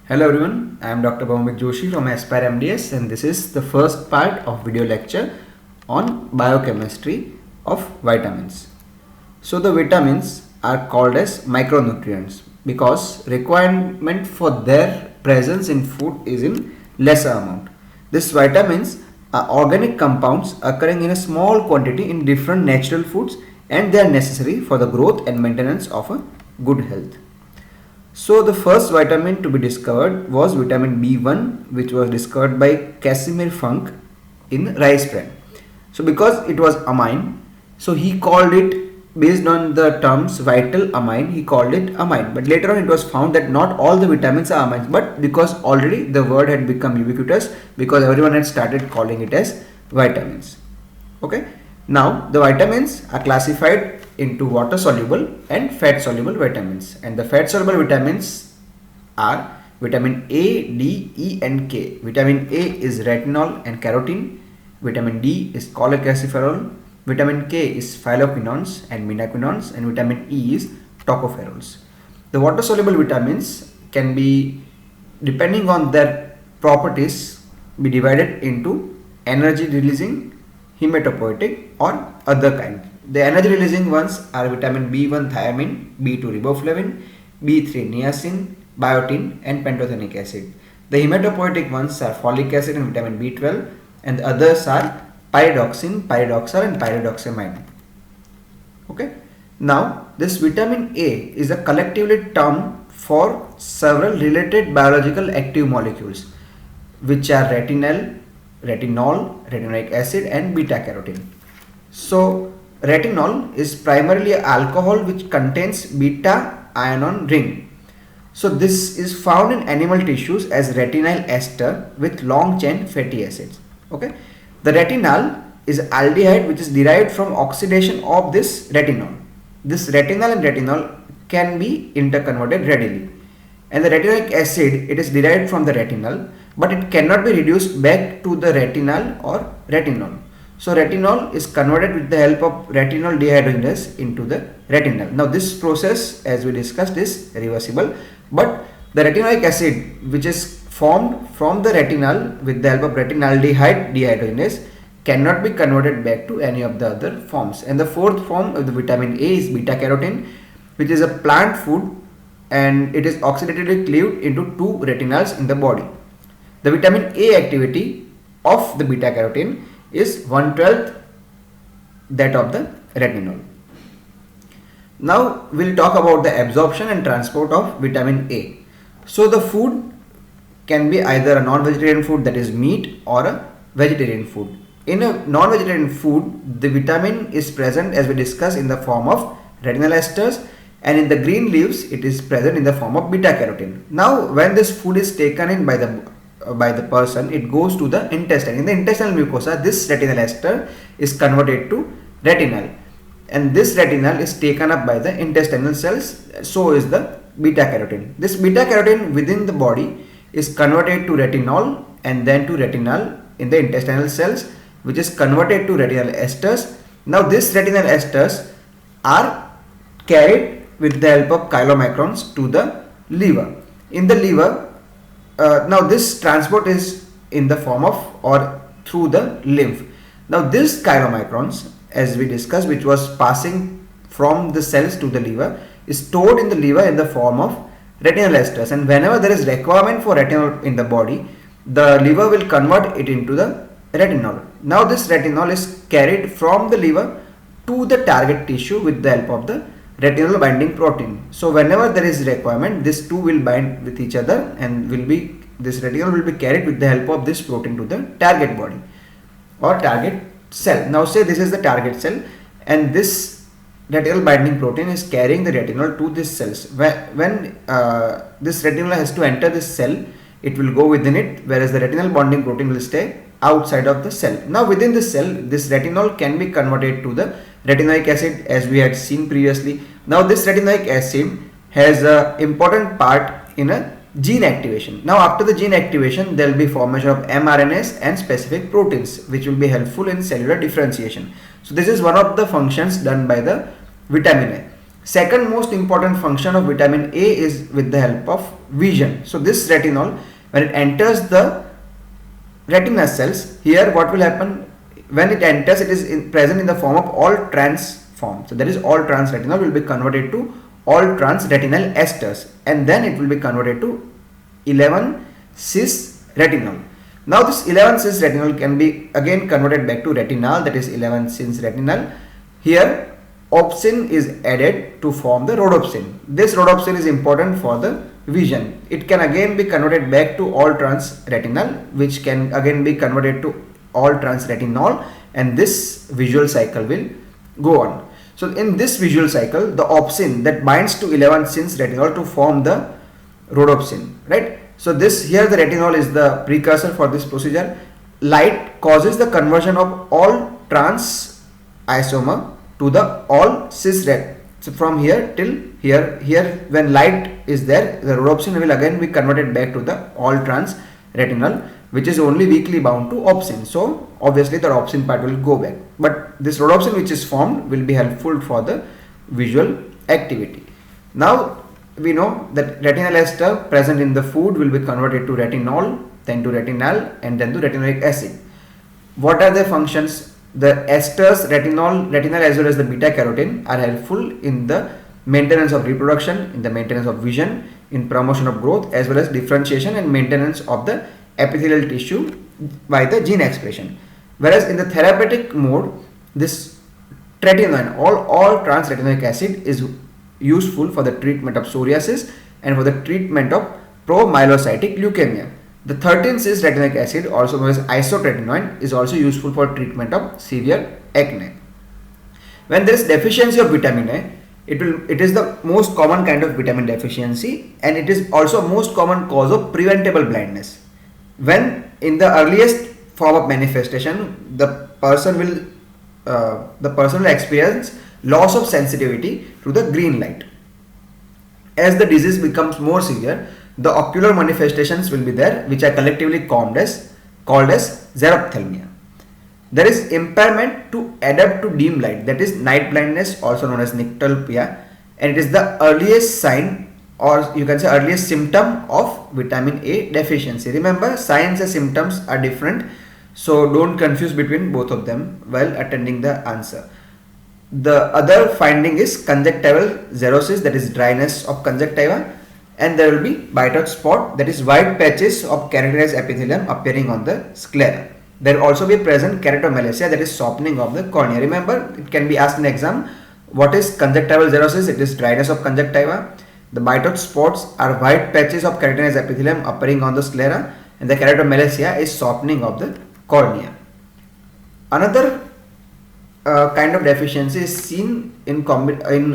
Hello everyone, I am Dr. Joshi from Aspire MDS and this is the first part of video lecture on biochemistry of vitamins. So the vitamins are called as micronutrients because requirement for their presence in food is in lesser amount. These vitamins are organic compounds occurring in a small quantity in different natural foods and they are necessary for the growth and maintenance of a good health. So the first vitamin to be discovered was vitamin B1, which was discovered by Casimir Funk in rice bran. So because it was amine, so he called it, based on the terms vital amine, he called it amine. But later on it was found that not all the vitamins are amines, but because already the word had become ubiquitous because everyone had started calling it as vitamins. Okay. Now the vitamins are classified into water soluble and fat soluble vitamins, and the fat soluble vitamins are vitamin A, D, E and K. Vitamin A is retinol and carotene, vitamin D is cholecalciferol, vitamin K is phylloquinones and menaquinones, and vitamin E is tocopherols. The water soluble vitamins can be, depending on their properties, be divided into energy releasing, hematopoietic or other kind. The energy releasing ones are vitamin B1 thiamine, B2 riboflavin, B3 niacin, biotin and pantothenic acid. The hematopoietic ones are folic acid and vitamin B12, and the others are pyridoxine, pyridoxal and pyridoxamide. Okay. Now this vitamin A is a collectively term for several related biological active molecules which are retinol, retinoic acid and beta carotene. So retinol is primarily an alcohol which contains beta ion ring. So this is found in animal tissues as retinyl ester with long chain fatty acids. Okay. The retinal is aldehyde which is derived from oxidation of this retinol. This retinal and retinol can be interconverted readily. And the retinoic acid, it is derived from the retinal, but it cannot be reduced back to the retinal or retinol. So retinol is converted with the help of retinol dehydrogenase into the retinal. Now this process, as we discussed, is reversible, but the retinoic acid which is formed from the retinal with the help of retinaldehyde dehydrogenase cannot be converted back to any of the other forms. And the fourth form of the vitamin A is beta carotene, which is a plant food and it is oxidatively cleaved into two retinals in the body. The vitamin A activity of the beta carotene is 1/12 that of the retinol. Now we'll talk about the absorption and transport of vitamin A. So the food can be either a non-vegetarian food, that is meat, or a vegetarian food. In a non-vegetarian food, the vitamin is present, as we discussed, in the form of retinal esters, and in the green leaves it is present in the form of beta carotene. Now when this food is taken in by the person, it goes to the intestine. In the intestinal mucosa, this retinal ester is converted to retinal, and this retinal is taken up by the intestinal cells. So is the beta carotene. This beta carotene within the body is converted to retinol and then to retinal in the intestinal cells, which is converted to retinal esters. Now these retinal esters are carried with the help of chylomicrons to the liver. In the liver, now this transport is in the form of or through the lymph. Now this chylomicrons, as we discussed, which was passing from the cells to the liver, is stored in the liver in the form of retinal esters, and whenever there is requirement for retinol in the body, the liver will convert it into the retinol. Now this retinol is carried from the liver to the target tissue with the help of the retinol binding protein. So whenever there is requirement, these two will bind with each other and this retinol will be carried with the help of this protein to the target body or target cell. Now say this is the target cell and this retinol binding protein is carrying the retinol to these cells. When this retinol has to enter this cell, it will go within it, whereas the retinol bonding protein will stay outside of the cell. Now within the cell, this retinol can be converted to the retinoic acid, as we had seen previously. Now this retinoic acid has an important part in a gene activation. Now after the gene activation, there will be formation of mRNAs and specific proteins which will be helpful in cellular differentiation. So this is one of the functions done by the vitamin A. Second most important function of vitamin A is with the help of vision. So this retinol, when it enters the retina cells, here what will happen when it enters, it is present in the form of all trans form. So that is all trans retinol will be converted to all trans retinal esters, and then it will be converted to 11 cis retinol. Now this 11 cis retinol can be again converted back to retinal, that is 11 cis retinal. Here opsin is added to form the rhodopsin. This rhodopsin is important for the vision. It can again be converted back to all trans retinal, which can again be converted to all trans retinol, and this visual cycle will go on. So in this visual cycle, the opsin that binds to 11 cis retinol to form the rhodopsin, right? So this here the retinol is the precursor for this procedure. Light causes the conversion of all trans isomer to the all cis ret. So from here till here when light is there, the rhodopsin will again be converted back to the all trans retinol, which is only weakly bound to opsin. So obviously the opsin part will go back, but this rhodopsin which is formed will be helpful for the visual activity. Now we know that retinal ester present in the food will be converted to retinol, then to retinal, and then to retinoic acid. What are their functions? The esters retinol as well as the beta carotene are helpful in the maintenance of reproduction, in the maintenance of vision, in promotion of growth, as well as differentiation and maintenance of the epithelial tissue by the gene expression. Whereas in the therapeutic mode, this tretinoin, all trans retinoic acid, is useful for the treatment of psoriasis and for the treatment of promyelocytic leukemia. The 13 cis retinoic acid, also known as isotretinoin, is also useful for treatment of severe acne. When there is deficiency of vitamin A, it is the most common kind of vitamin deficiency, and it is also most common cause of preventable blindness. When in the earliest form of manifestation, the person will experience loss of sensitivity to the green light. As the disease becomes more severe, the ocular manifestations will be there, which are collectively called as xerophthalmia. There is impairment to adapt to dim light, that is night blindness, also known as nyctalpia, and it is the earliest sign, or you can say earliest symptom of vitamin A deficiency. Remember, signs and symptoms are different, so don't confuse between both of them while attending the answer. The other finding is conjunctival xerosis, that is dryness of conjunctiva, and there will be bitoid spot, that is white patches of keratinized epithelium appearing on the sclera. There will also be present keratomalacia, that is softening of the cornea. Remember, it can be asked in exam, what is conjunctival xerosis? It is dryness of conjunctiva. The bitoid spots are white patches of keratinized epithelium appearing on the sclera, and the keratomalacia is softening of the cornea. Another kind of deficiency is seen in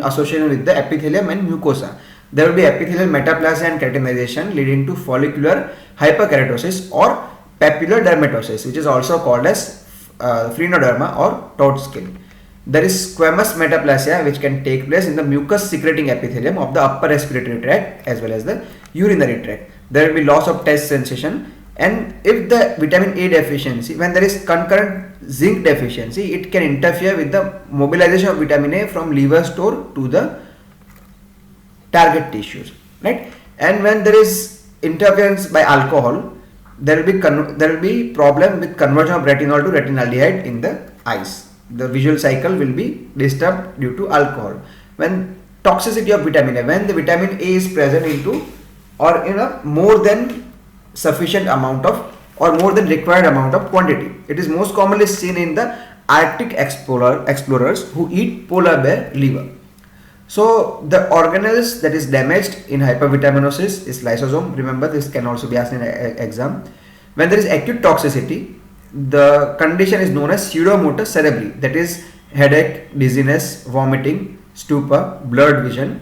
association with the epithelium and mucosa. There will be epithelial metaplasia and keratinization leading to follicular hyperkeratosis or papular dermatosis, which is also called as phrenoderma or toad skin. There is squamous metaplasia which can take place in the mucus secreting epithelium of the upper respiratory tract as well as the urinary tract. There will be loss of taste sensation, and if the vitamin A deficiency, when there is concurrent zinc deficiency, it can interfere with the mobilization of vitamin A from liver store to the target tissues, right? And when there is interference by alcohol, there will be problem with conversion of retinol to retinaldehyde in the eyes. The visual cycle will be disturbed due to alcohol. When toxicity of vitamin A, when the vitamin A is present into or in a more than sufficient amount of or more than required amount of quantity, it is most commonly seen in the Arctic explorers who eat polar bear liver. So the organelles that is damaged in hypervitaminosis is lysosome. Remember, this can also be asked in an exam. When there is acute toxicity, the condition is known as pseudomotor cerebri, that is headache, dizziness, vomiting, stupor, blurred vision,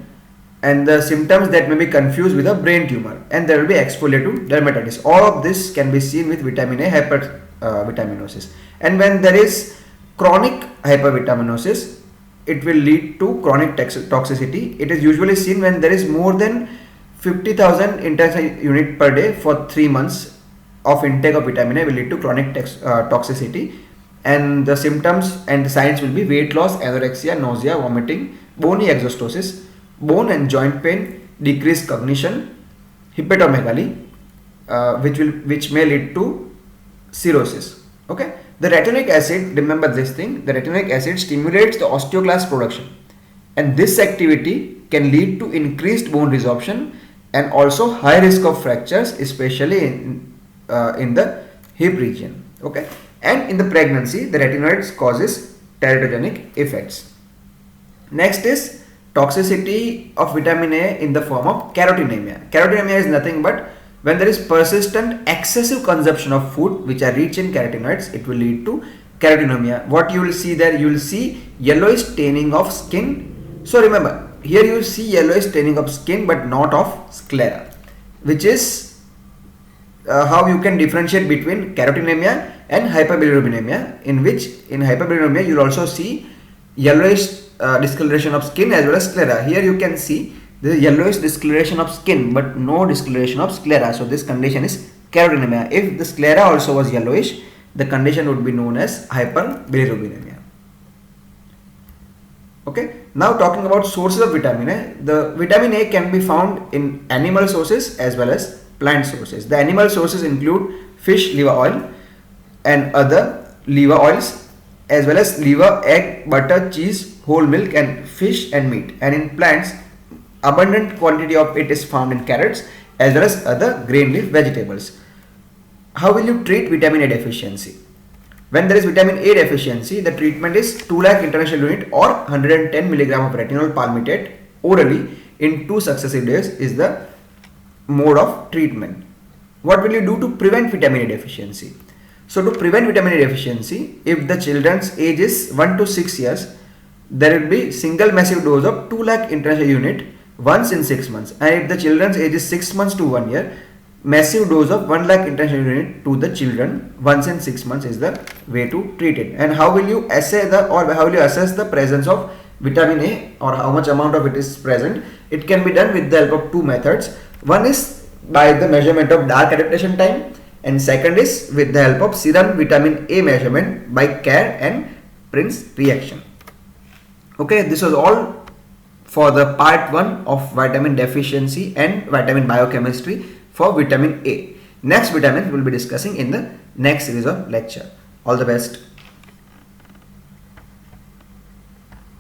and the symptoms that may be confused with a brain tumor, and there will be exfoliative dermatitis. All of this can be seen with vitamin A hypervitaminosis. And when there is chronic hypervitaminosis, it will lead to chronic toxicity. It is usually seen when there is more than 50,000 intestinal unit per day for 3 months of intake of vitamin A will lead to chronic toxicity, and the symptoms and the signs will be weight loss, anorexia, nausea, vomiting, bony exostosis, bone and joint pain, decreased cognition, hepatomegaly, which may lead to cirrhosis. Okay, the retinoic acid, remember this thing, the retinoic acid stimulates the osteoclast production, and this activity can lead to increased bone resorption and also high risk of fractures, especially in the hip region. Okay, and in the pregnancy, the retinoids causes teratogenic effects. Next is toxicity of vitamin A in the form of carotenemia. Carotenemia is nothing but when there is persistent excessive consumption of food which are rich in carotenoids, it will lead to carotenemia. What you will see there, you will see yellowish staining of skin. So remember, here you see yellowish staining of skin but not of sclera, which is how you can differentiate between carotenemia and hyperbilirubinemia, in which in hyperbilirubinemia you will also see yellowish discoloration of skin as well as sclera. Here you can see the yellowish discoloration of skin but no discoloration of sclera. So this condition is carotenemia. If the sclera also was yellowish, the condition would be known as hyperbilirubinemia. Okay. Now talking about sources of vitamin A. The vitamin A can be found in animal sources as well as plant sources. The animal sources include fish liver oil and other liver oils, as well as liver, egg, butter, cheese, whole milk and fish and meat. And in plants, abundant quantity of it is found in carrots as well as other grain leaf vegetables. How will you treat vitamin A deficiency? When there is vitamin A deficiency, the treatment is 2 lakh international unit or 110 milligram of retinol palmitate orally in 2 successive days is the mode of treatment. What will you do to prevent vitamin A deficiency? So to prevent vitamin A deficiency, if the children's age is 1 to 6 years, there will be single massive dose of 2 lakh international unit once in 6 months. And if the children's age is 6 months to 1 year, massive dose of 1 lakh international unit to the children once in 6 months is the way to treat it. And how will you assess the presence of vitamin A or how much amount of it is present? It can be done with the help of 2 methods. One is by the measurement of dark adaptation time, and second is with the help of serum vitamin A measurement by Kerr and Prince reaction. Okay, this was all for the part 1 of vitamin deficiency and vitamin biochemistry for vitamin A. Next vitamin we will be discussing in the next series of lecture. All the best.